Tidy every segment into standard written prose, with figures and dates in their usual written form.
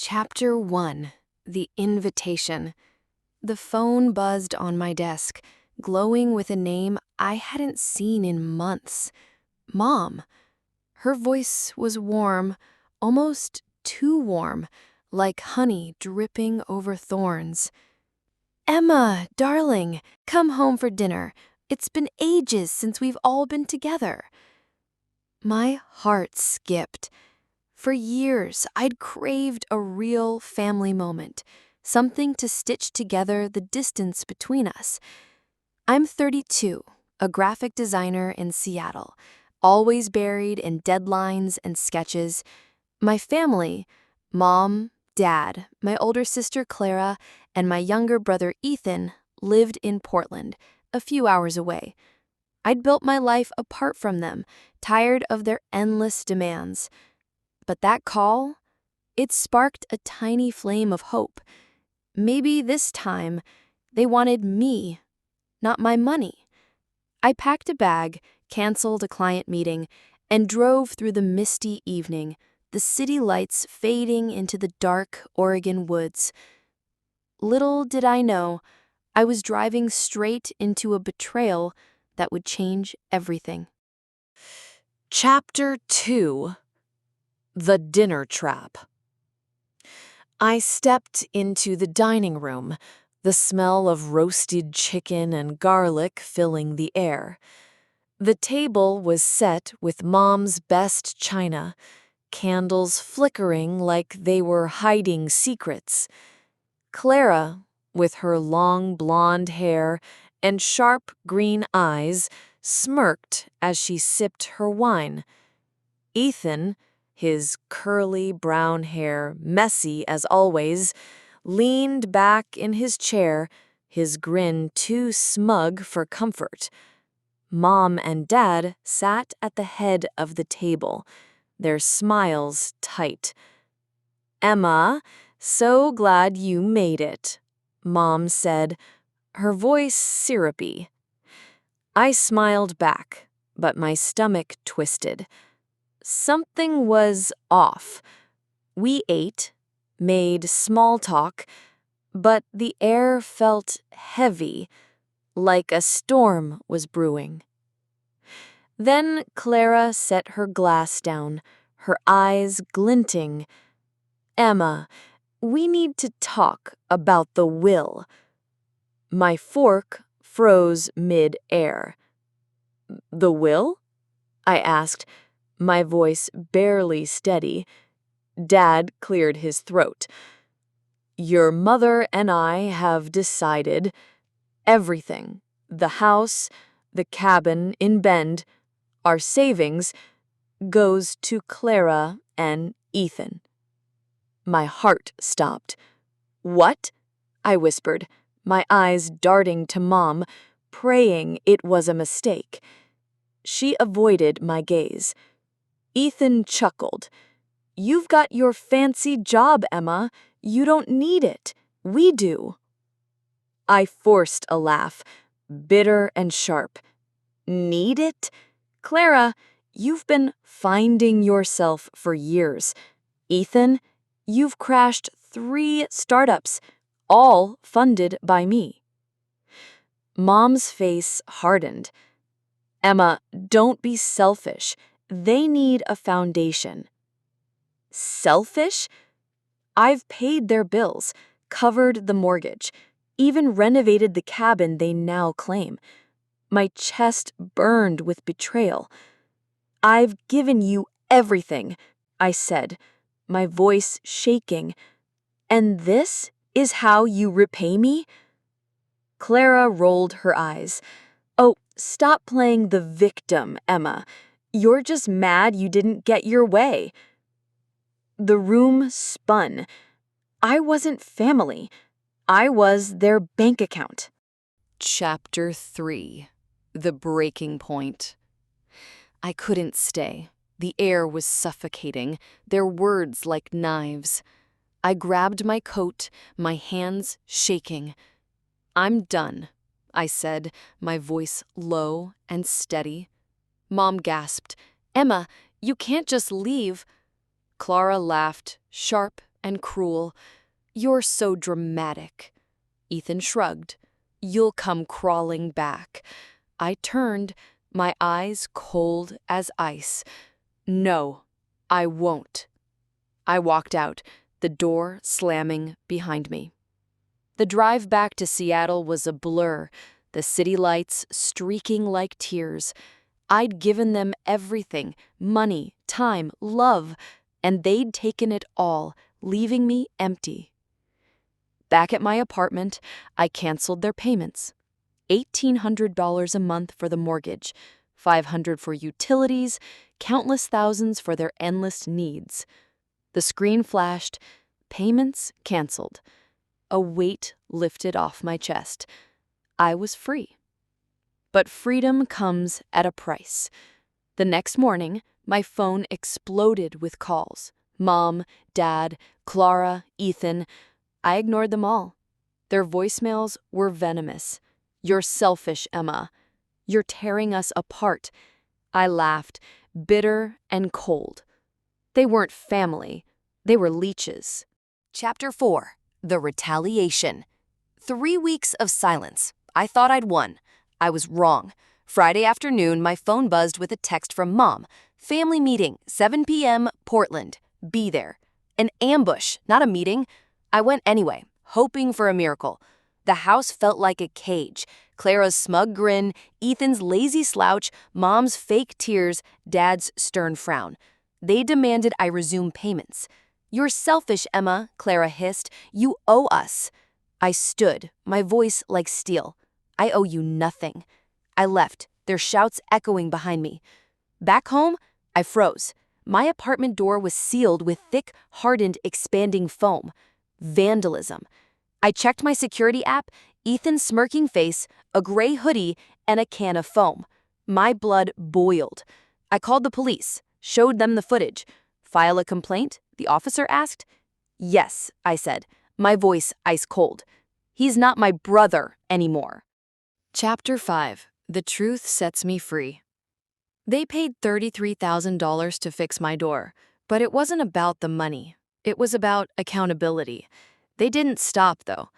Chapter 1. The Invitation. The phone buzzed on my desk, glowing with a name I hadn't seen in months. Mom. Her voice was warm, almost too warm, like honey dripping over thorns. "Emma, darling, come home for dinner. It's been ages since we've all been together." My heart skipped. For years, I'd craved a real family moment, something to stitch together the distance between us. I'm 32, a graphic designer in Seattle, always buried in deadlines and sketches. My family, mom, dad, my older sister Clara, and my younger brother Ethan, lived in Portland, a few hours away. I'd built my life apart from them, tired of their endless demands. But that call, it sparked a tiny flame of hope. Maybe this time, they wanted me, not my money. I packed a bag, canceled a client meeting, and drove through the misty evening, the city lights fading into the dark Oregon woods. Little did I know, I was driving straight into a betrayal that would change everything. Chapter 2. The Dinner Trap. I stepped into the dining room, the smell of roasted chicken and garlic filling the air. The table was set with Mom's best china, candles flickering like they were hiding secrets. Clara, with her long blonde hair and sharp green eyes, smirked as she sipped her wine. Ethan, his curly brown hair messy as always, leaned back in his chair, his grin too smug for comfort. Mom and Dad sat at the head of the table, their smiles tight. "Emma, so glad you made it," Mom said, her voice syrupy. I smiled back, but my stomach twisted. Something was off. We ate, made small talk, but the air felt heavy, like a storm was brewing. Then Clara set her glass down, her eyes glinting. "Emma, we need to talk about the will." My fork froze mid-air. "The will?" I asked, my voice barely steady. Dad cleared his throat. "Your mother and I have decided everything. The house, the cabin in Bend, our savings, goes to Clara and Ethan." My heart stopped. "What?" I whispered, my eyes darting to Mom, praying it was a mistake. She avoided my gaze. Ethan chuckled. "You've got your fancy job, Emma. You don't need it. We do." I forced a laugh, bitter and sharp. "Need it? Clara, you've been finding yourself for years. Ethan, you've crashed 3 startups, all funded by me." Mom's face hardened. "Emma, don't be selfish. They need a foundation." "Selfish? I've paid their bills, covered the mortgage, even renovated the cabin they now claim. My chest burned with betrayal. "I've given you everything," I said, my voice shaking. "And this is how you repay me?" Clara rolled her eyes. "Oh, stop playing the victim, Emma. You're just mad you didn't get your way." The room spun. I wasn't family. I was their bank account. Chapter 3. The Breaking Point. I couldn't stay. The air was suffocating, their words like knives. I grabbed my coat, my hands shaking. "I'm done," I said, my voice low and steady. Mom gasped, "Emma, you can't just leave." Clara laughed, sharp and cruel. "You're so dramatic." Ethan shrugged. "You'll come crawling back." I turned, my eyes cold as ice. "No, I won't." I walked out, the door slamming behind me. The drive back to Seattle was a blur, the city lights streaking like tears. I'd given them everything, money, time, love, and they'd taken it all, leaving me empty. Back at my apartment, I canceled their payments. $1,800 a month for the mortgage, $500 for utilities, countless thousands for their endless needs. The screen flashed, payments canceled. A weight lifted off my chest. I was free. But freedom comes at a price. The next morning, my phone exploded with calls. Mom, Dad, Clara, Ethan. I ignored them all. Their voicemails were venomous. "You're selfish, Emma. You're tearing us apart." I laughed, bitter and cold. They weren't family. They were leeches. Chapter 4. The Retaliation. 3 weeks of silence. I thought I'd won. I was wrong. Friday afternoon, my phone buzzed with a text from Mom. "Family meeting, 7 p.m., Portland. Be there." An ambush, not a meeting. I went anyway, hoping for a miracle. The house felt like a cage. Clara's smug grin, Ethan's lazy slouch, Mom's fake tears, Dad's stern frown. They demanded I resume payments. "You're selfish, Emma," Clara hissed. "You owe us." I stood, my voice like steel. "I owe you nothing." I left, their shouts echoing behind me. Back home, I froze. My apartment door was sealed with thick, hardened, expanding foam. Vandalism. I checked my security app, Ethan's smirking face, a gray hoodie, and a can of foam. My blood boiled. I called the police, showed them the footage. "File a complaint?" the officer asked. "Yes," I said, my voice ice cold. "He's not my brother anymore." Chapter 5. The Truth Sets Me Free. They paid $33,000 to fix my door, but it wasn't about the money. It was about accountability. They didn't stop, though.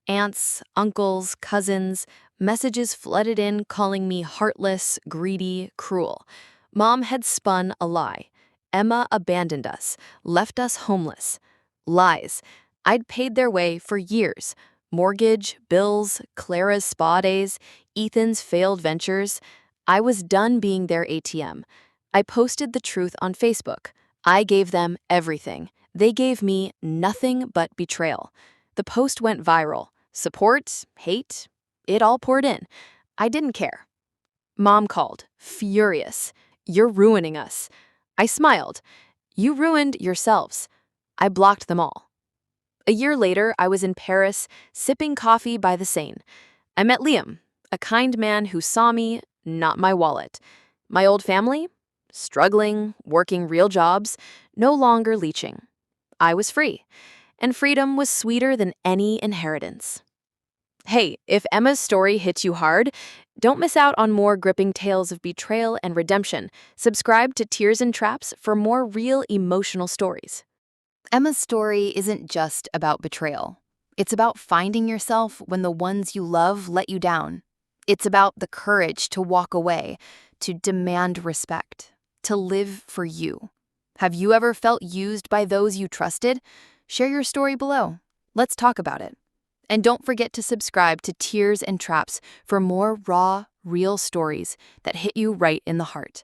Aunts, uncles, cousins, messages flooded in calling me heartless, greedy, cruel. Mom had spun a lie. Emma abandoned us, left us homeless. Lies. I'd paid their way for years. Mortgage, bills, Clara's spa days, Ethan's failed ventures. I was done being their ATM. I posted the truth on Facebook. I gave them everything. They gave me nothing but betrayal. The post went viral. Support, hate, it all poured in. I didn't care. Mom called, furious. "You're ruining us." I smiled. "You ruined yourselves." I blocked them all. A year later, I was in Paris, sipping coffee by the Seine. I met Liam, a kind man who saw me, not my wallet. My old family? Struggling, working real jobs, no longer leeching. I was free, and freedom was sweeter than any inheritance. Hey, if Emma's story hit you hard, don't miss out on more gripping tales of betrayal and redemption. Subscribe to Tears and Traps for more real emotional stories. Emma's story isn't just about betrayal. It's about finding yourself when the ones you love let you down. It's about the courage to walk away, to demand respect, to live for you. Have you ever felt used by those you trusted? Share your story below. Let's talk about it. And don't forget to subscribe to Tears and Traps for more raw, real stories that hit you right in the heart.